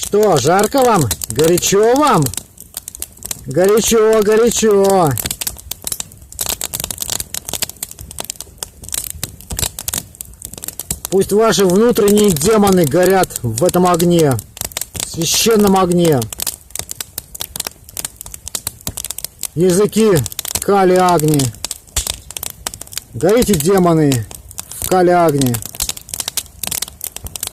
Что, жарко вам? Горячо вам? Горячо, горячо. Пусть ваши внутренние демоны горят в этом огне, в священном огне. Языки Кали Агни. Горите, демоны, в Кали Агни.